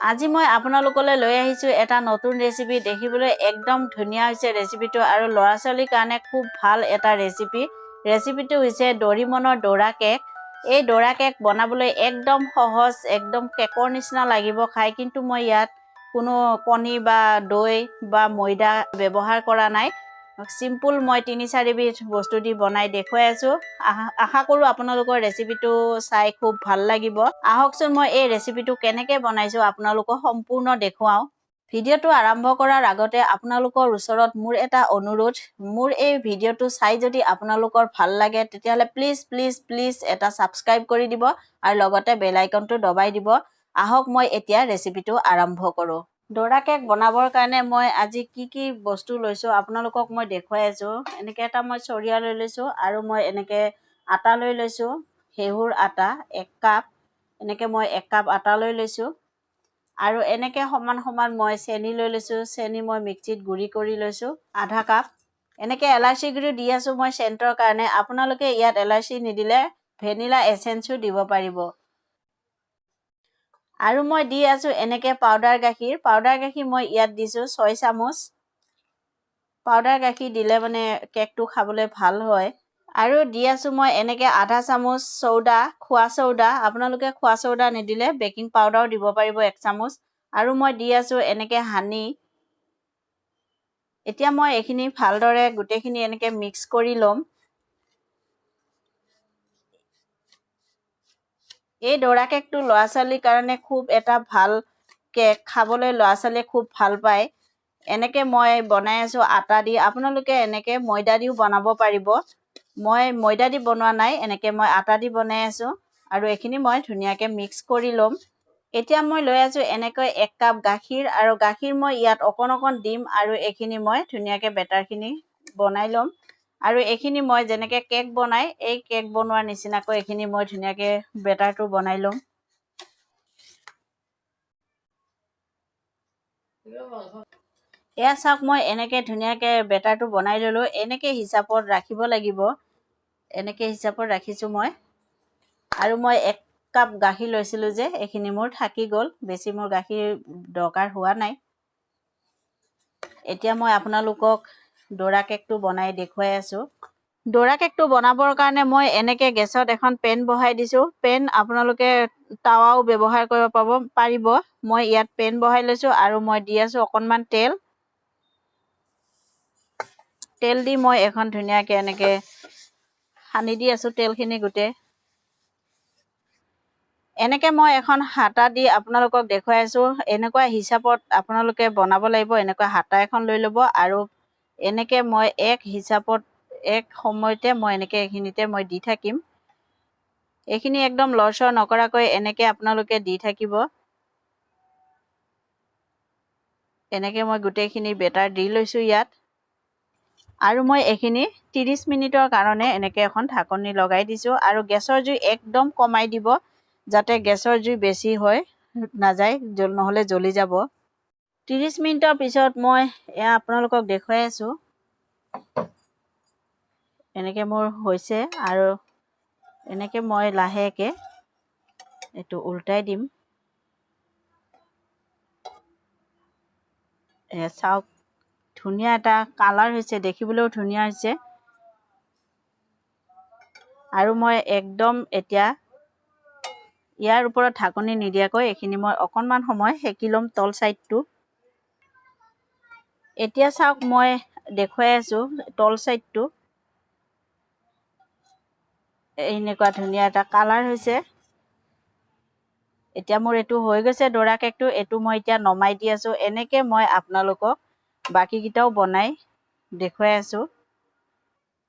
আজি মই আপোনালোকলৈ লৈ আহিছো এটা নতুন ৰেচিপি দেখিবলৈ একদম ধুনিয়া হৈছে ৰেচিপিটো আৰু লৰা ছোৱালীৰ কাৰণে খুব ভাল এটা ৰেচিপিটো হৈছে ডৰিমনৰ ডোৰা কেক এই ডোৰা কেক বনাবলৈ একদম সহজ একদম কেকৰ নিচিনা লাগিব খাই কিন্তু মই ইয়াত কোনো কণী বা দৈ বা ময়দা ব্যৱহাৰ কৰা নাই সিম্পল মই 3-4 বিধ বস্তু দি বনাই দেখুৱাই আছো আশা কৰো আপোনালোকৰ ৰেচিপিটো চাই খুব ভাল লাগিব আহকচোন মই এই ৰেচিপিটো কেনেকৈ বনাইছো আপোনালোকক সম্পূৰ্ণ দেখুৱাও ভিডিওটো আৰম্ভ কৰাৰ আগতে আপোনালোকৰ ওচৰত মোৰ এটা অনুৰোধ মোৰ এই ভিডিওটো চাই যদি আপোনালোকৰ ভাল লাগে তেতিয়ালে প্লিজ এটা সাবস্ক্ৰাইব কৰি দিব আৰু লগতে বেল আইকনটো দবাই দিব আহক মই এতিয়া ৰেচিপিটো আৰম্ভ কৰো ডোৰা কেক বনাবৰ কাৰণে মই আজি কি বস্তু লৈছো আপোনালোকক মই দেখুৱাই আছো এনেকে এটা মই চৰিয়া লৈ লৈছো আৰু মই এনেকে আটা লৈ লৈছো হেহুৰ আটা 1 কাপ এনেকে মই 1 কাপ আটা লৈ লৈছো আৰু এনেকে সমান মই চেনি লৈ লৈছো চেনি মই মিক্সিত গুৰি কৰি লৈছো আধা কাপ এনেকে এলাচি গুৰি দি আছো মই সেন্টৰ কাৰণে আপোনালোকে ইয়াত এলাচি নিদিলে ভেনিলা এসেন্সও দিব পাৰিব আৰু মই দি আছো এনেকে পাউডাৰ গাখীৰ মই ইয়াত দিছো 6 চামুচ পাউডাৰ গাখীৰ দিলে মানে কেকটো খাবলৈ ভাল হয় আৰু দি আছো মই এনেকে আধা চামুচ সৌদা খোৱা সৌদা আপোনালোকে খোৱা সৌদা নিদিলে বেকিং পাউডাৰ দিব পাৰিব 1 চামুচ আৰু মই দি আছো এনেকে হানি এতিয়া মই এখিনি ভালদৰে গুটেখিনি এনেকে মিক্স কৰি লম এই ডোৰা কেকটো লৰা ছোৱালীৰ কাৰণে খুব এটা ভাল কেক খাবলৈ লৰা ছোৱালীয়ে খুব ভাল পায় এনেকে মই বনাই আছো আটা দি আপোনালোকে এনেকে ময়দা দিও বনাব পাৰিব মই ময়দা দি বনোৱা নাই এনেকে মই আটা দি বনাই আছো আৰু এখিনি মই ধুনিয়াকে মিক্স কৰি লম এতিয়া মই লৈ আছো এনেকৈ 1 কাপ গাখীৰ আৰু গাখীৰ মই ইয়াত অকন দিম আৰু এখিনি মই ধুনিয়াকে বেটাৰখিনি বনাই লম আৰু এখিনি মই যেনেকে কেক বনাই এই কেক বনোৱাৰ নিচিনাকৈ এখিনি মই ধুনিয়াকে বেটাৰটো বনাই লম এয়া চাওক মই এনেকে ধুনিয়াকে বেটাৰটো বনাই ললো এনেকে হিচাপত ৰাখিব লাগিব এনেকে হিচাপত ৰাখিছো মই আৰু মই 1 কাপ গাখীৰ লৈছিলো যে এখিনি মোৰ থাকি গল বেছি মোৰ গাখীৰ দৰকাৰ হোৱা নাই এতিয়া মই আপোনালোকক ডোৰা কেকটো বনাই দেখুৱাই আছো ডোৰা কেকটো বনাবৰ কাৰণে মই এনেকে গেছত এখন পেন বহাই দিছো পেন আপোনালোকে তাৱাও ব্যৱহাৰ কৰিব পাৰিব মই ইয়াত পেন বহাই লৈছো আৰু মই দি আছো অকনমান তেল দি মই এখন ধুনিয়াকে এনেকে সানি দি আছো তেলখিনি গুটে এনেকে মই এখন হাটা দি আপোনালোকক দেখুৱাই আছো এনেকুৱা হিচাপত আপোনালোকে বনাব লাগিব এনেকুৱা হাটা এখন লৈ ল'ব আৰু এনেকে মই এক হিচাপত এক সময়তে মই এনেকে এখিনিতে মই দি থাকিম এখিনি একদম লৰচৰ নকৰাকৈ এনেকে আপোনালোকে দি থাকিব এনেকে মই গুটেখিনি বেটাৰ দি লৈছো ইয়াত আৰু মই এখিনি 30 মিনিটৰ কাৰণে এনেকে এখন ঢাকনি লগাই দিছো আৰু গেছৰ জুই একদম কমাই দিব যাতে গেছৰ জুই বেছি হয় নাযায় নহলে জ্বলি যাব 30 মিনিটৰ পিছত মই আপোনালোকক দেখুৱাই আছো এনেকে মোৰ হৈছে আৰু এনেকে মই লাহেকে এটো উল্টাই দিম চাওক ধুনিয়া এটা কালাৰ হৈছে দেখিবলৈও ধুনিয়া হৈছে আৰু মই একদম এতিয়া ইয়াৰ ওপৰত ঢাকনি নিদিয়াকৈ এখিনি মই অকনমান সময় সেকি লম তল সাইডটো এতিয়া চাওক মই দেখুৱাই আছো তল সাইডটো এনেকুৱা ধুনিয়া এটা কালাৰ হৈছে এতিয়া মোৰ এটো হৈ গৈছে ডোৰা কেকটো এটো মই এতিয়া নমাই দি আছো এনেকে মই আপোনালোকক বাকি কিটাও বনাই দেখুৱাই আছো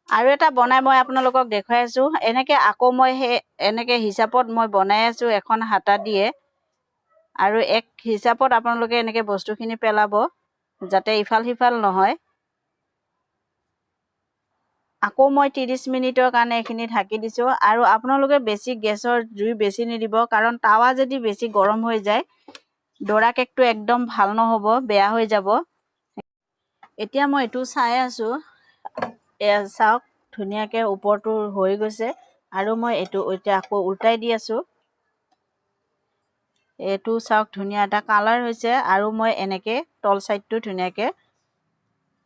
আৰু এটা বনাই মই আপোনালোকক দেখুৱাই আছো এনেকে আকৌ মই এনেকে হিচাপত মই বনাই আছো এখন হাটা দিয়ে আৰু এক হিচাপত আপোনালোকে এনেকে বস্তুখিনি পেলাব যাতে ইফাল হিফাল নহয় আকৌ মই 30 মিনিটৰ কাৰণে এখিনি ঢাকি দিছো আৰু আপোনালোকে বেছি গেছৰ জুই বেছি নিদিব কাৰণ তাৱা যদি বেছি গৰম হৈ যায় ডোৰা কেকটো একদম ভাল নহব বেয়া হৈ যাব এতিয়া মই এটো চাই আছো চাওক ধুনিয়াকে ওপৰটো হৈ গৈছে আৰু মই এটো এতিয়া আকৌ উল্টাই দি আছো এটো চাওক ধুনিয়া এটা কালাৰ হৈছে আৰু মই এনেকে তল সাইডটো ধুনিয়াকে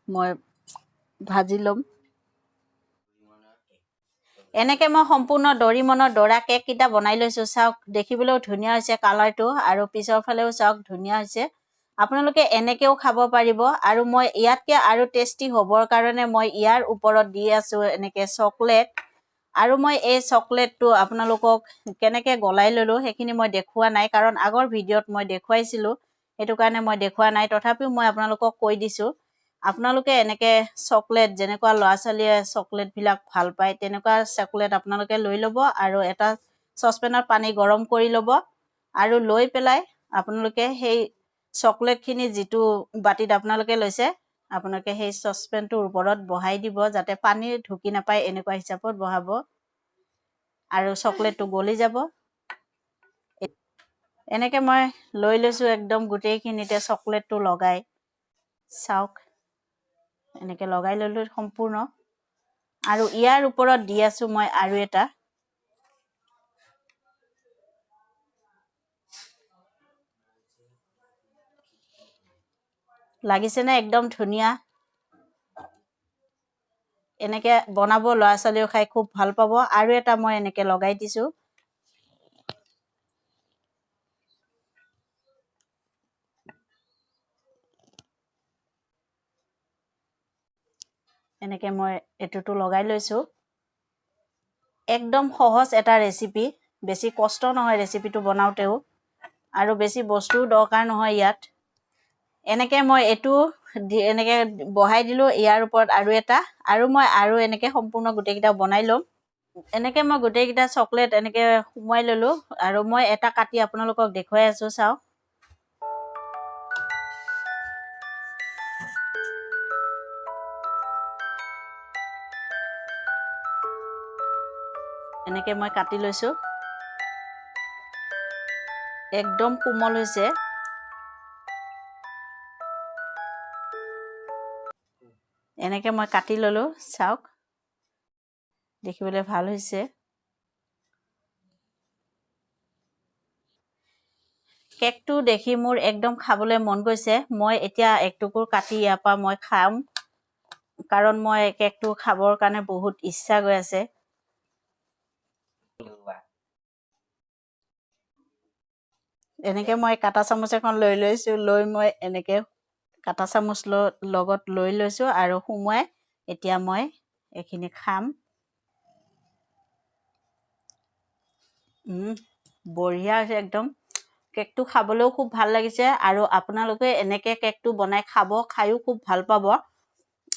মই ভাজি লম এনেকে মই সম্পূৰ্ণ ডৰিমনৰ ডৰা কেক কিটা বনাই লৈছো চাওক দেখিবলৈও ধুনিয়া হৈছে কালাৰটো আৰু পিছৰ ফালেও চাওক ধুনিয়া হৈছে আপোনালোকে এনেকেও খাব পাৰিব আৰু মই ইয়াতকে আৰু টেস্টি হ'বৰ কাৰণে মই ইয়াৰ ওপৰত দি আছো এনেকে চকলেট আৰু মই এই চকলেটটো আপোনালোকক কেনেকে গলাই ললো হেখিনি মই দেখুৱা নাই কাৰণ আগৰ ভিডিঅত মই দেখুৱাইছিলো এটো কাৰণে মই দেখুৱা নাই তথাপিও মই আপোনালোকক কৈ দিছো আপোনালোকে এনেকে চকলেট যেনেকুৱা লৰাছালিয়ে চকলেট বিলাক ভাল পায় তেনেকুৱা চকলেট আপোনালোকে লৈ লব আৰু এটা সসপেনত পানী গৰম কৰি লব আৰু লৈ পেলাই আপোনালোকে সেই চকলেট খিনি যেটো বাটিত আপোনালোকে লৈছে আপোনালোকে সেই সসপেনটোৰ ওপৰত বহাই দিব যাতে পানী ঢুকি নাপায় এনেকুৱা হিচাপত বহাব আৰু চকলেটটো গলি যাব এনেকে মই লৈ লৈছো একদম গুটেইখিনিতে চকলেটটো লগাই চাওক এনেকে লগাই ললো সম্পূৰ্ণ আৰু ইয়াৰ ওপৰত দি আছো মই আৰু এটা লাগিছে না একদম ধুনিয়া এনেকে বনাব লৰাছালিও খাই খুব ভাল পাব আৰু এটা মই এনেকে লগাই দিছো এনেকে মই এটোটো লগাই লৈছো একদম সহজ এটা ৰেচিপি বেছি কষ্ট নহয় ৰেচিপিটো বনাওতেও আৰু বেছি বস্তু দৰকাৰ নহয় ইয়াত এনেকে মই এটো এনেকে বহাই দিলো ইয়াৰ ওপৰত আৰু এটা আৰু মই আৰু এনেকে সম্পূৰ্ণ গুটেকিটা বনাই লম এনেকে মই গুটেকিটা চকলেট এনেকে সুমাই ললো আৰু মই এটা কাটি আপোনালোকক দেখুৱাই আছো চাও এনেকে মই কাটি লৈছো একদম কোমল হৈছে এনেকে মই কাটি ললো চাওক দেখিবলৈ ভাল হৈছে কেকটো দেখি মোৰ একদম খাবলৈ মন গৈছে মই এতিয়া এক টুকুৰ কাটি ইয়াপা মই খাম কাৰণ মই কেকটো খাবৰ কাৰণে বহুত ইচ্ছা গৈ আছে এনেকে মই কাটা চামুচ এখন লৈ লৈছো লৈ মই এনেকে কাটা চামুচ লগত লৈ লৈছো আৰু সুমুৱাই এতিয়া মই এখিনি খাম বঢ়িয়া আছে একদম কেকটো খাবলৈও খুব ভাল লাগিছে আৰু আপোনালোকে এনেকে কেকটো বনাই খাব খায়ও খুব ভাল পাব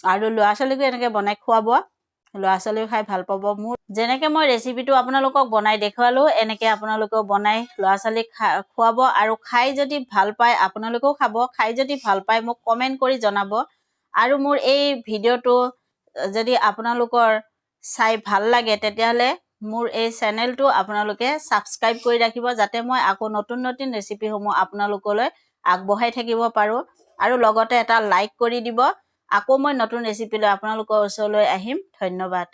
আৰু লৰাছালিকো এনেকে বনাই খুৱাব লৰাছালিও খাই ভাল পাব মোৰ যেনেকে মই ৰেচিপিটো আপোনালোকক বনাই দেখুৱালো এনেকে আপোনালোকেও বনাই লৰাছালিক খুৱাব আৰু খাই যদি ভাল পায় আপোনালোকেও খাব খাই যদি ভাল পায় মোক কমেন্ট কৰি জনাব আৰু মোৰ এই ভিডিঅটো যদি আপোনালোকৰ চাই ভাল লাগে তেতিয়াহলে মোৰ এই চেনেলটো আপোনালোকে সাবস্ক্ৰাইব কৰি ৰাখিব যাতে মই আকৌ নতুন নতুন ৰেচিপিসমূহ আপোনালোকলৈ আগবঢ়াই থাকিব পাৰো আৰু লগতে এটা লাইক কৰি দিব আকৌ মই নতুন ৰেচিপি লৈ আপোনালোকৰ ওচৰলৈ আহিম ধন্যবাদ